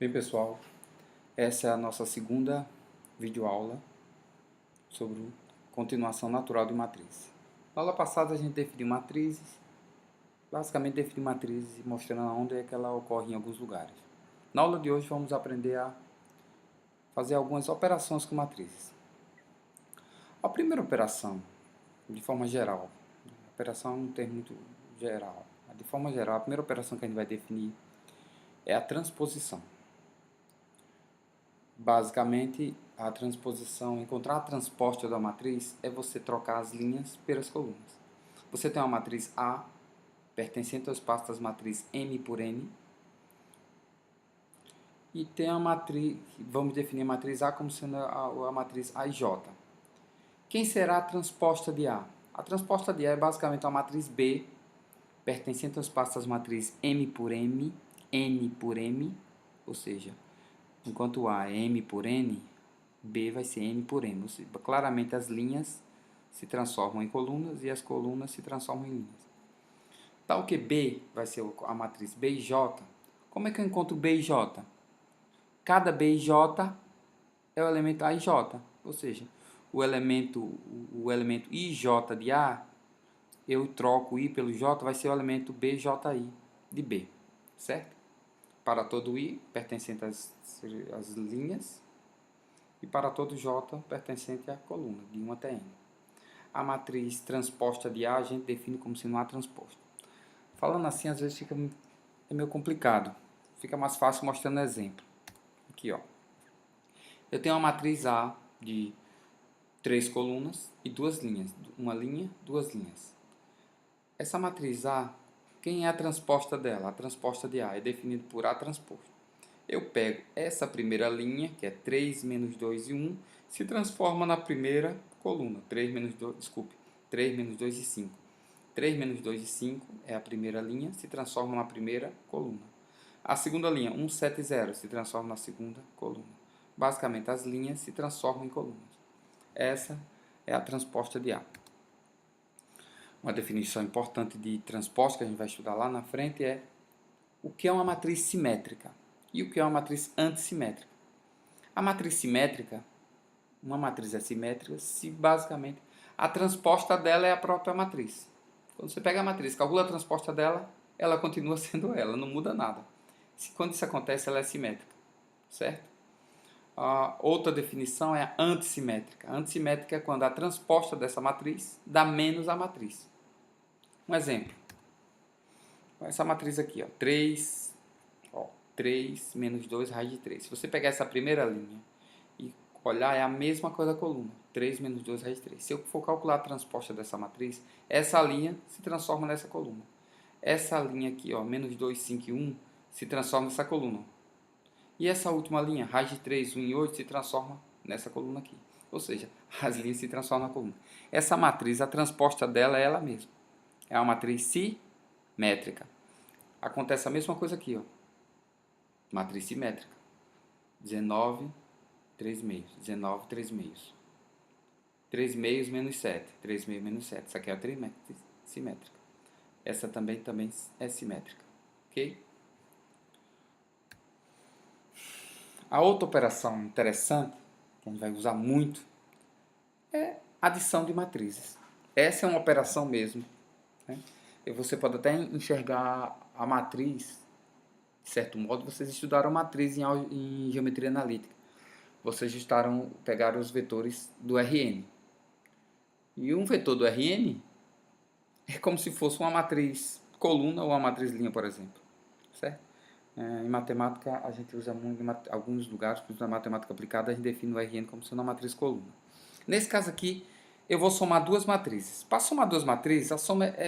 Bem, pessoal, essa é a nossa segunda videoaula sobre continuação natural de matriz. Na aula passada a gente definiu matrizes, basicamente definiu matrizes mostrando onde é que ela ocorre em alguns lugares. Na aula de hoje vamos aprender a fazer algumas operações com matrizes. A primeira operação, de forma geral, operação é um termo muito geral, de forma geral, a primeira operação que a gente vai definir é a transposição. Basicamente, a transposição, encontrar a transposta da matriz é você trocar as linhas pelas colunas. Você tem uma matriz A, pertencente ao espaço das matrizes M por N, e tem a matriz, vamos definir a matriz A como sendo a matriz AJ. Quem será a transposta de A? A transposta de A é basicamente uma matriz B, pertencente ao espaço das matrizes M por M, N por M, ou seja, enquanto A é M por N, B vai ser N por M. Ou seja, claramente as linhas se transformam em colunas e as colunas se transformam em linhas. Tal que B vai ser a matriz B e J. Como é que eu encontro B e J? Cada B e J é o elemento A e J. Ou seja, o elemento IJ de A, eu troco o I pelo J, vai ser o elemento BJI de B. Certo? Para todo I, pertencente às linhas, e para todo J, pertencente à coluna, de 1 até N. A matriz transposta de A a gente define como sendo A transposta. Falando assim, às vezes fica meio complicado. Fica mais fácil mostrando exemplo. Aqui, ó. Eu tenho uma matriz A de 3 colunas e 2 linhas. Uma linha, 2 linhas. Essa matriz A, quem é a transposta dela? A transposta de A é definida por A transposto. Eu pego essa primeira linha, que é 3 menos 2 e 1, se transforma na primeira coluna. 3 menos 2 e 5. 3 menos 2 e 5 é a primeira linha, se transforma na primeira coluna. A segunda linha, 1, 7 e 0, se transforma na segunda coluna. Basicamente, as linhas se transformam em colunas. Essa é a transposta de A. Uma definição importante de transposta que a gente vai estudar lá na frente é o que é uma matriz simétrica e o que é uma matriz antissimétrica. A matriz simétrica, uma matriz é simétrica se basicamente a transposta dela é a própria matriz. Quando você pega a matriz, calcula a transposta dela, ela continua sendo ela, não muda nada. Quando isso acontece, ela é simétrica, certo? A outra definição é a antissimétrica. A antissimétrica é quando a transposta dessa matriz dá menos a matriz. Um exemplo. Essa matriz aqui, ó, 3 menos 2 raiz de 3. Se você pegar essa primeira linha e olhar, é a mesma coisa da coluna. 3 menos 2 raiz de 3. Se eu for calcular a transposta dessa matriz, essa linha se transforma nessa coluna. Essa linha aqui, ó, menos 2, 5 e 1, se transforma nessa coluna. E essa última linha, raiz de 3, 1 e 8, se transforma nessa coluna aqui. Ou seja, as linhas se transformam na coluna. Essa matriz, a transposta dela é ela mesma. É uma matriz simétrica. Acontece a mesma coisa aqui, ó. Matriz simétrica. 19, 3 meios. 19, 3 meios. 3 meios menos 7. 3 meios menos 7. Essa aqui é a matriz simétrica. Essa também é simétrica. Ok? A outra operação interessante, que a gente vai usar muito, é adição de matrizes. Essa é uma operação mesmo. Né? E você pode até enxergar a matriz, de certo modo, vocês estudaram matriz em geometria analítica. Vocês pegaram os vetores do Rn. E um vetor do Rn é como se fosse uma matriz coluna ou uma matriz linha, por exemplo. Certo? Em matemática, a gente usa muito em alguns lugares, por exemplo, na matemática aplicada, a gente define o Rn como sendo uma matriz coluna. Nesse caso aqui, eu vou somar duas matrizes. Para somar duas matrizes,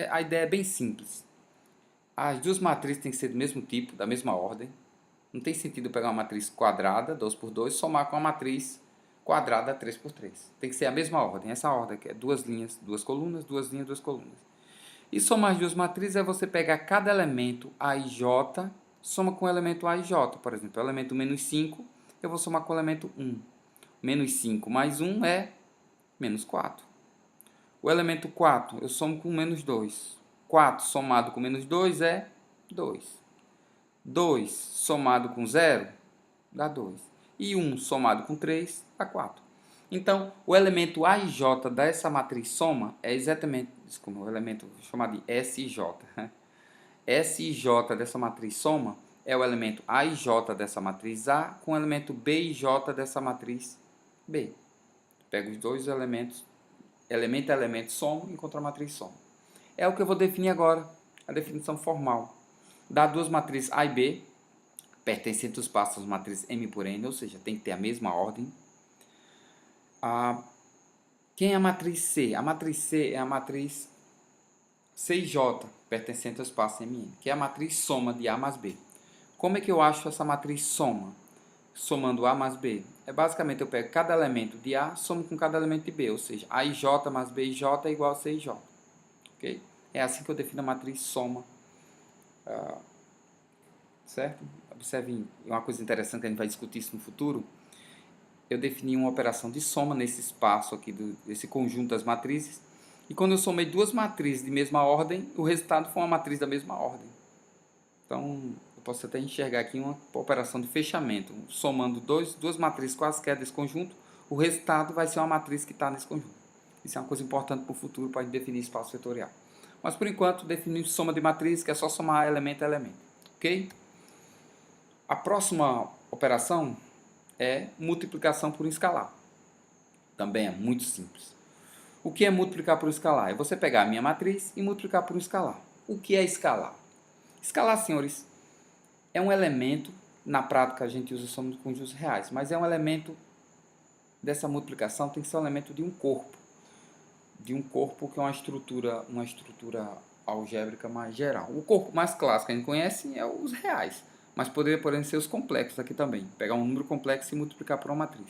a ideia é bem simples. As duas matrizes têm que ser do mesmo tipo, da mesma ordem. Não tem sentido eu pegar uma matriz quadrada, 2 por 2, somar com uma matriz quadrada, 3 por 3. Tem que ser a mesma ordem. Essa ordem que é duas linhas, duas colunas, duas linhas, duas colunas. E somar as duas matrizes é você pegar cada elemento A e J, soma com o elemento A e J. Por exemplo, o elemento menos 5, eu vou somar com o elemento 1. Menos 5 mais 1 é menos 4. O elemento 4 eu somo com menos 2. 4 somado com menos 2 é 2. 2 somado com 0 dá 2. E 1 somado com 3 dá 4. Então, o elemento AJ dessa matriz soma é exatamente, desculpa, o elemento chamado de SJ. SJ dessa matriz soma é o elemento AJ dessa matriz A com o elemento BJ dessa matriz B. Pego os dois elementos, elemento a elemento somo e encontro a matriz soma. É o que eu vou definir agora, a definição formal. Dá duas matrizes A e B, pertencentes aos passos das matrizes M por N, ou seja, tem que ter a mesma ordem. Quem é a matriz C? A matriz C é a matriz CJ, pertencente ao espaço MN, que é a matriz soma de A mais B. Como é que eu acho essa matriz soma? Somando A mais B. Basicamente, eu pego cada elemento de A, somo com cada elemento de B, ou seja, AIJ mais BIJ é igual a CIJ. Okay? É assim que eu defino a matriz soma. Certo? Observe uma coisa interessante que a gente vai discutir isso no futuro. Eu defini uma operação de soma nesse espaço aqui, desse conjunto das matrizes. E quando eu somei duas matrizes de mesma ordem, o resultado foi uma matriz da mesma ordem. Então, eu posso até enxergar aqui uma operação de fechamento. Somando duas matrizes quaisquer desse conjunto, o resultado vai ser uma matriz que está nesse conjunto. Isso é uma coisa importante para o futuro, para definir espaço vetorial. Mas, por enquanto, definimos soma de matrizes, que é só somar elemento a elemento. Ok? A próxima operação é multiplicação por um escalar. Também é muito simples. O que é multiplicar por um escalar? É você pegar a minha matriz e multiplicar por um escalar. O que é escalar? Escalar, senhores, é um elemento, na prática a gente usa soma de conjuntos reais, mas é um elemento dessa multiplicação, tem que ser um elemento de um corpo. De um corpo que é uma estrutura algébrica mais geral. O corpo mais clássico que a gente conhece é os reais, mas poderiam ser os complexos aqui também. Pegar um número complexo e multiplicar por uma matriz.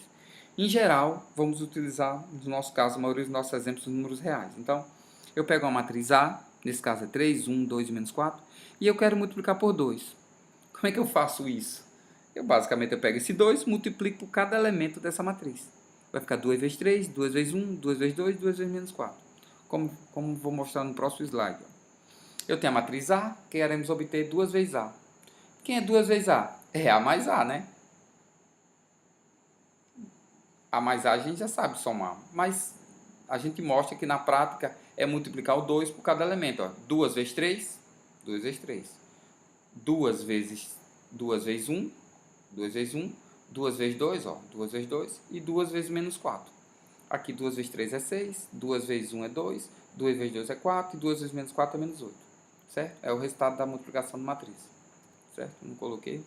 Em geral, vamos utilizar, no nosso caso, a maioria dos nossos exemplos, os números reais. Então, eu pego uma matriz A, nesse caso é 3, 1, 2 e menos 4, e eu quero multiplicar por 2. Como é que eu faço isso? Basicamente, eu pego esse 2 e multiplico por cada elemento dessa matriz. Vai ficar 2 vezes 3, 2 vezes 1, 2 vezes 2, 2 vezes menos 4. Como vou mostrar no próximo slide. Eu tenho a matriz A, queremos obter 2 vezes A. Quem é 2 vezes A? É A mais A, né? A mais A gente já sabe somar, mas a gente mostra que na prática é multiplicar o 2 por cada elemento. 2 vezes 3, 2 vezes 3. 2 vezes 1, 2 vezes 1. 2 vezes 2, 2 vezes 2. E 2 vezes menos 4. Aqui 2 vezes 3 é 6, 2 vezes 1 é 2, 2 vezes 2 é 4 e 2 vezes menos 4 é menos 8. Certo? É o resultado da multiplicação de matriz. Certo? Não coloquei,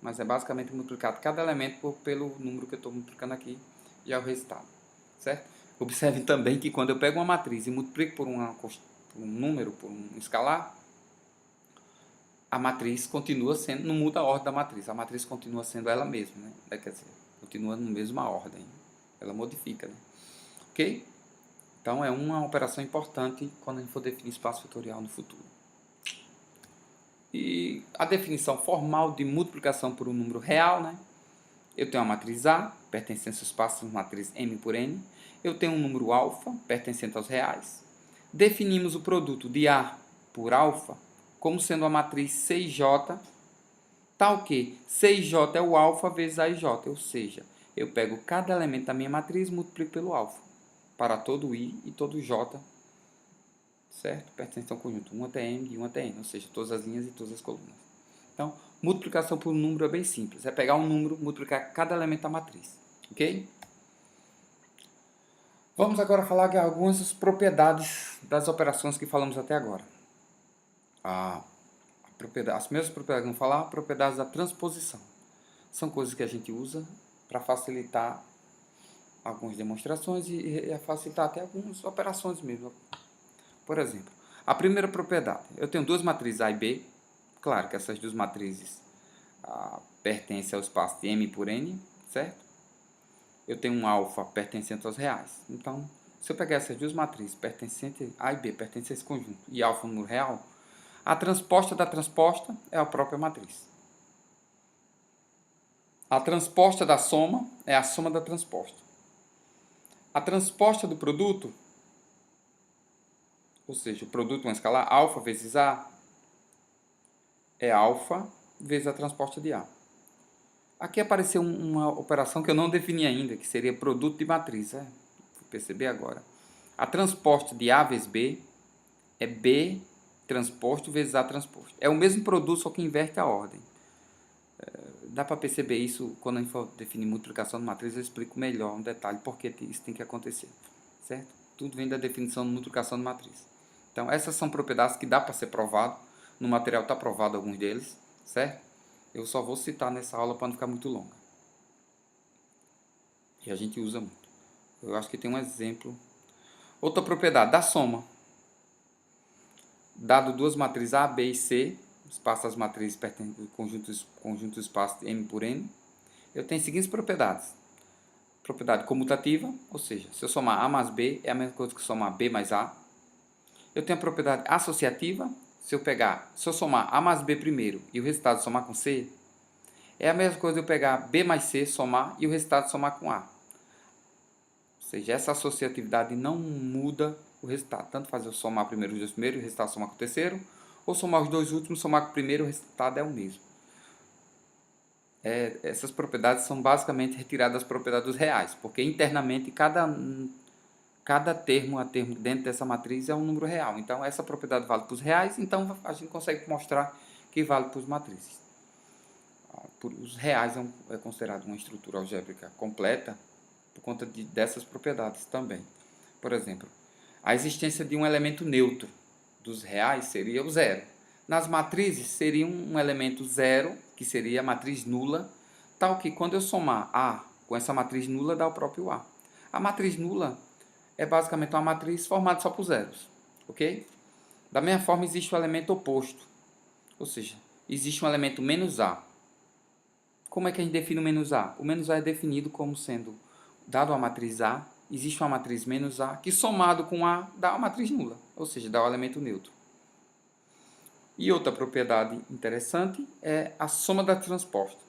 mas é basicamente multiplicado cada elemento pelo número que eu estou multiplicando aqui e é o resultado. Certo? Observe também que quando eu pego uma matriz e multiplico por um número, por um escalar, a matriz continua sendo, não muda a ordem da matriz, a matriz continua sendo ela mesma, né? Quer dizer, continua na mesma ordem, ela modifica, né? Ok? Então é uma operação importante quando a gente for definir espaço vetorial no futuro. E a definição formal de multiplicação por um número real, né? Eu tenho a matriz A, pertencente aos espaços matriz M por N. Eu tenho um número alfa, pertencente aos reais. Definimos o produto de A por alfa como sendo a matriz CJ, tal que CJ é o alfa vezes AIJ, ou seja, eu pego cada elemento da minha matriz e multiplico pelo alfa, para todo I e todo J, certo? Pertence ao conjunto 1 até M e 1 até N, ou seja, todas as linhas e todas as colunas. Então, multiplicação por um número é bem simples, é pegar um número, multiplicar cada elemento da matriz, ok? Vamos agora falar de algumas propriedades das operações que falamos até agora. As mesmas propriedades que vamos falar, propriedades da transposição. São coisas que a gente usa para facilitar algumas demonstrações e facilitar até algumas operações mesmo. Por exemplo, a primeira propriedade, eu tenho duas matrizes A e B. Claro que essas duas matrizes pertencem ao espaço de M por N, certo? Eu tenho um alfa pertencente aos reais. Então, se eu pegar essas duas matrizes, pertencente A e B, pertencem a esse conjunto, e alfa número real, a transposta da transposta é a própria matriz. A transposta da soma é a soma da transposta. A transposta do produto, ou seja, o produto é um escalar, alfa vezes A, é alfa vezes a transposta de A. Aqui apareceu uma operação que eu não defini ainda, que seria produto de matriz. Vou perceber agora. A transposta de A vezes B é B transposto vezes A transposto. É o mesmo produto, só que inverte a ordem. Dá para perceber isso quando a gente for definir multiplicação de matriz, eu explico melhor um detalhe porque isso tem que acontecer, certo? Tudo vem da definição de multiplicação de matriz. Então, essas são propriedades que dá para ser provado. No material está provado alguns deles, certo? Eu só vou citar nessa aula para não ficar muito longa. E a gente usa muito. Eu acho que tem um exemplo. Outra propriedade, da soma. Dado duas matrizes A, B e C, espaço das matrizes pertencem conjunto espaço M por N, eu tenho as seguintes propriedades. Propriedade comutativa, ou seja, se eu somar A mais B, é a mesma coisa que somar B mais A. Eu tenho a propriedade associativa, se eu somar A mais B primeiro e o resultado somar com C, é a mesma coisa de eu pegar B mais C, somar e o resultado somar com A. Ou seja, essa associatividade não muda o resultado. Tanto faz eu somar primeiro os dois primeiros e o resultado somar com o terceiro, ou somar os dois últimos, somar com o primeiro e o resultado é o mesmo. Essas propriedades são basicamente retiradas das propriedades dos reais, porque internamente cada termo a termo dentro dessa matriz é um número real. Então, essa propriedade vale para os reais, então a gente consegue mostrar que vale para as matrizes. Os reais é considerado uma estrutura algébrica completa por conta dessas propriedades também. Por exemplo, a existência de um elemento neutro dos reais seria o zero. Nas matrizes seria um elemento zero, que seria a matriz nula, tal que quando eu somar A com essa matriz nula, dá o próprio A. A matriz nula é basicamente uma matriz formada só por zeros, ok? Da mesma forma existe o elemento oposto, ou seja, existe um elemento menos A. Como é que a gente define o menos A? O menos A é definido como sendo, dado a matriz A, existe uma matriz menos A, que somado com A dá uma matriz nula, ou seja, dá o elemento neutro. E outra propriedade interessante é a soma da transposta.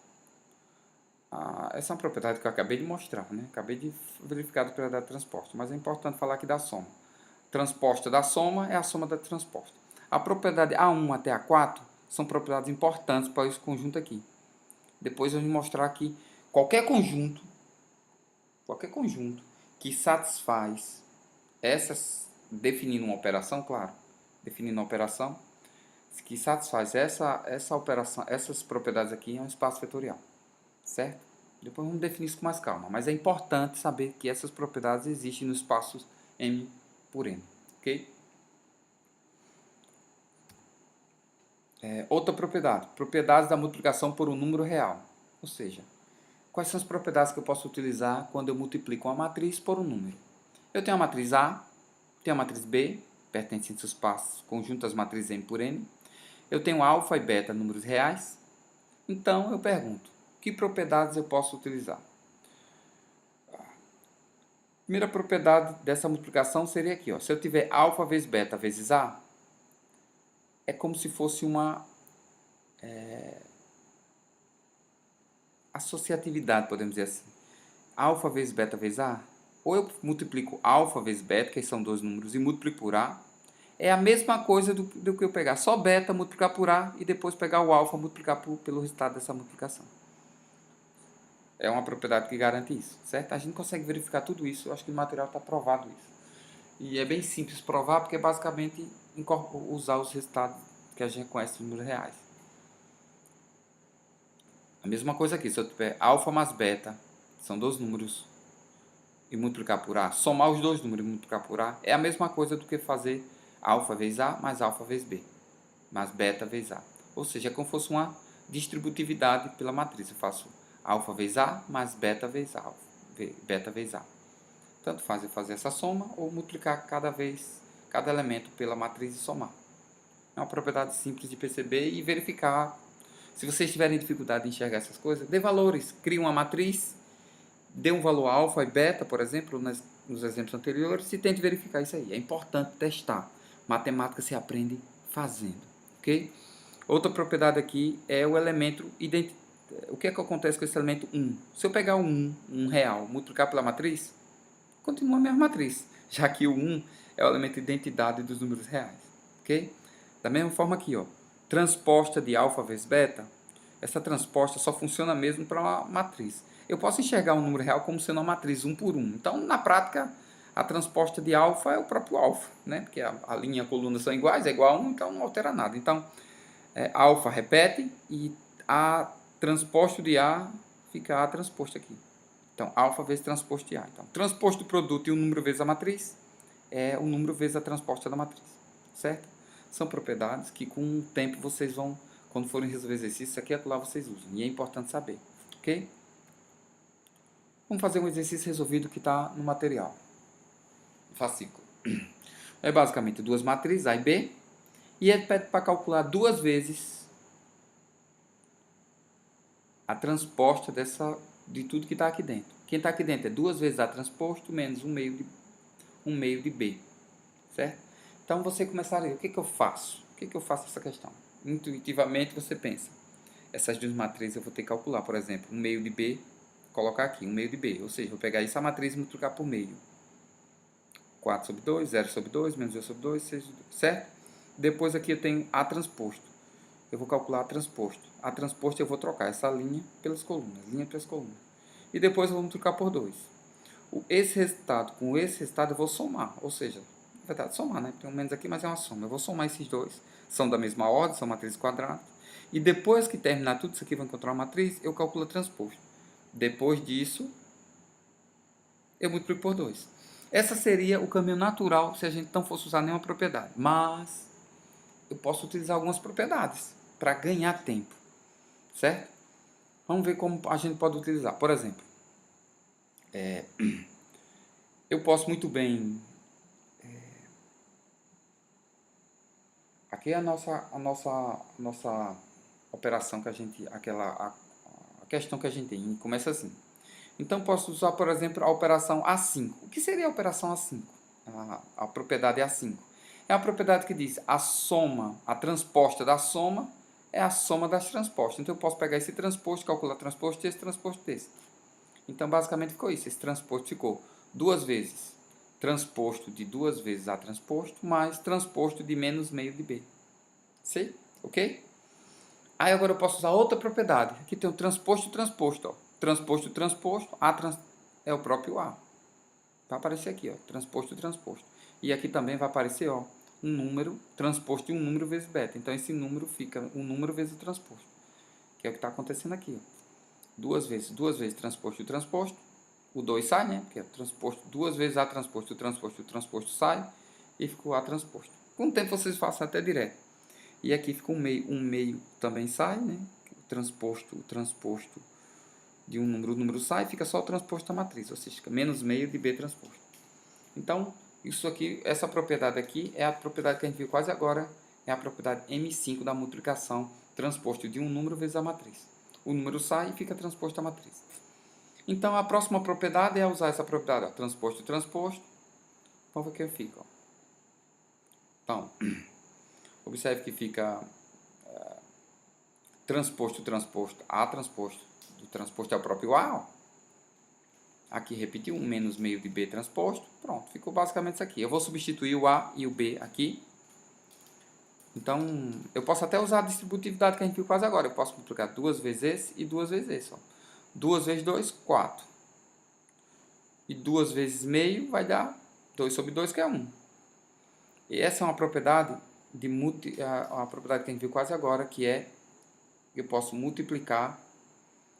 Essa é uma propriedade que eu acabei de mostrar, né? Acabei de verificar a propriedade da transposta, mas é importante falar aqui da soma. Transposta da soma é a soma da transposta. A propriedade A1 até A4 são propriedades importantes para esse conjunto aqui. Depois eu vou mostrar que qualquer conjunto que satisfaz definindo uma operação, claro, definindo uma operação, que satisfaz essa operação, essas propriedades aqui é um espaço vetorial, certo? Depois vamos definir isso com mais calma, mas é importante saber que essas propriedades existem no espaço M por N, ok? Outra propriedade, propriedades da multiplicação por um número real, ou seja, quais são as propriedades que eu posso utilizar quando eu multiplico uma matriz por um número? Eu tenho a matriz A, tenho a matriz B, pertencem aos espaços conjunto às matrizes M por N, eu tenho alfa e beta números reais, então eu pergunto, que propriedades eu posso utilizar? A primeira propriedade dessa multiplicação seria aqui, ó, se eu tiver alfa vezes beta vezes A, é como se fosse uma associatividade, podemos dizer assim. Alfa vezes beta vezes A, ou eu multiplico alfa vezes beta, que são dois números, e multiplico por A, é a mesma coisa do que eu pegar só beta, multiplicar por A, e depois pegar o alfa, multiplicar pelo resultado dessa multiplicação. É uma propriedade que garante isso, certo? A gente consegue verificar tudo isso, eu acho que no material está provado isso. E é bem simples provar, porque é basicamente usar os resultados que a gente conhece nos números reais. A mesma coisa aqui, se eu tiver alfa mais beta, são dois números, e multiplicar por A, somar os dois números e multiplicar por A, é a mesma coisa do que fazer alfa vezes A mais alfa vezes B, mais beta vezes A. Ou seja, é como se fosse uma distributividade pela matriz. Eu faço alfa vezes A mais beta vezes alfa, beta vezes A. Tanto faz eu fazer essa soma ou multiplicar cada elemento pela matriz e somar. É uma propriedade simples de perceber e verificar. Se vocês tiverem dificuldade em enxergar essas coisas, dê valores, crie uma matriz, dê um valor alfa e beta, por exemplo, nos exemplos anteriores, e tente verificar isso aí. É importante testar. Matemática se aprende fazendo, ok? Outra propriedade aqui é o elemento identitário. O que é que acontece com esse elemento 1? Se eu pegar o 1 real, multiplicar pela matriz, continua a mesma matriz, já que o 1 é o elemento de identidade dos números reais, ok? Da mesma forma aqui, ó, transposta de alfa vezes beta, Essa transposta só funciona mesmo para uma matriz. Eu posso enxergar um número real como sendo uma matriz 1 por 1. Então, na prática, a transposta de alfa é o próprio alfa, né? Porque a linha e a coluna são iguais, é igual a 1, então não altera nada. Então, alfa repete e a transposto de A fica A transposto aqui. Então, alfa vezes transposto de A. Então, transposto do produto e o número vezes a matriz é o número vezes a transposta da matriz, certo? São propriedades que com o tempo vocês vão, quando forem resolver exercícios, aqui e acolá vocês usam. E é importante saber, ok? Vamos fazer um exercício resolvido que está no material. Fascículo. É basicamente duas matrizes, A e B. E ele pede para calcular duas vezes a transposta de tudo que está aqui dentro. Quem está aqui dentro é duas vezes A transposto menos um meio de B. Certo? Então, você começaria, o que eu faço? O que eu faço nessa questão? Intuitivamente, você pensa, essas duas matrizes eu vou ter que calcular, por exemplo, um meio de B, colocar aqui, um meio de B, ou seja, vou pegar essa matriz e multiplicar por meio. 4 sobre 2, 0 sobre 2, menos 2 sobre 2, 6 sobre 2, certo? Depois aqui eu tenho A transposto. Eu vou calcular A transposto. A transposto eu vou trocar essa linha pelas colunas, linha pelas colunas. E depois eu vou multiplicar por 2. Esse resultado com esse resultado eu vou somar, ou seja, na verdade, somar, né? Tem um menos aqui, mas é uma soma. Eu vou somar esses dois. São da mesma ordem, são matrizes quadradas. E depois que terminar tudo isso aqui, vou encontrar uma matriz, eu calculo a transposto. Depois disso, eu multiplico por 2. Essa seria o caminho natural se a gente não fosse usar nenhuma propriedade. Mas eu posso utilizar algumas propriedades para ganhar tempo. Certo? Vamos ver como a gente pode utilizar. Por exemplo, eu posso muito bem... Aqui é a nossa operação que a gente... a questão que a gente tem. Começa assim. Então, posso usar, por exemplo, a operação A5. O que seria a operação A5? A propriedade A5. É a propriedade que diz a soma, a transposta da soma é a soma das transpostas. Então, eu posso pegar esse transposto, calcular transposto desse, transposto desse. Então, basicamente, ficou isso. Esse transposto ficou duas vezes transposto de duas vezes A transposto, mais transposto de menos meio de B. Sei? Ok? Aí, agora eu posso usar outra propriedade. Aqui tem o transposto e transposto, ó. Transposto, transposto, é o próprio A. Vai aparecer aqui, ó, transposto, transposto. E aqui também vai aparecer, ó, um número, transposto de um número vezes beta. Então, esse número fica um número vezes o transposto. Que é o que está acontecendo aqui, ó. Duas vezes transposto e transposto. O 2 sai, né? Porque é transposto, duas vezes A transposto, o transposto sai. E ficou A transposto. Com o tempo, vocês façam até direto. E aqui fica um meio também sai, né? O transposto de um número, o número sai, fica só o transposto da matriz, ou seja, fica menos meio de B transposto. Então, isso aqui, essa propriedade aqui é a propriedade que a gente viu quase agora, é a propriedade M5 da multiplicação, transposto de um número vezes a matriz. O número sai e fica transposto da matriz. Então, a próxima propriedade é usar essa propriedade, ó, transposto, transposto. Vamos ver o que fica. Ó. Então, observe que fica transposto, transposto, A transposto. Do transposto é o próprio A, ó. Aqui repetiu, um menos meio de B transposto. Pronto, ficou basicamente isso aqui. Eu vou substituir o A e o B aqui. Então, eu posso até usar a distributividade que a gente viu quase agora. Eu posso multiplicar duas vezes esse e duas vezes esse. Ó. 2 vezes 2, 4. E 2 vezes meio vai dar 2 sobre 2, que é 1. E essa é uma propriedade, uma propriedade que a gente viu quase agora, que é, eu posso multiplicar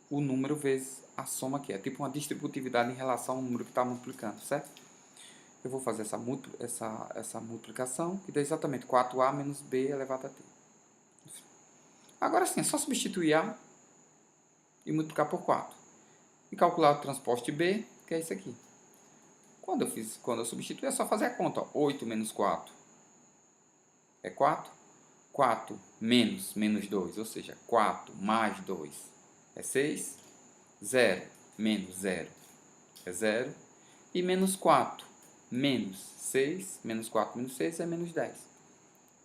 o número vezes a soma aqui. É tipo uma distributividade em relação ao número que está multiplicando, certo? Eu vou fazer essa multiplicação, que dá exatamente 4A menos B elevado a T. Agora sim, é só substituir A e multiplicar por 4. E calcular o transposto de B, que é isso aqui. Quando eu substituir, é só fazer a conta. Ó. 8 menos 4 é 4. 4 menos 2, ou seja, 4 mais 2 é 6. 0 menos 0 é 0. E menos 4 menos 6, menos 4 menos 6 é menos 10.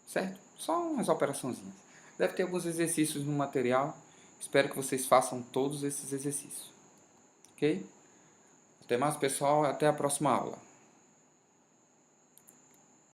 Certo? Só umas operaçãozinhas. Deve ter alguns exercícios no material. Espero que vocês façam todos esses exercícios. Ok? Até mais, pessoal. Até a próxima aula.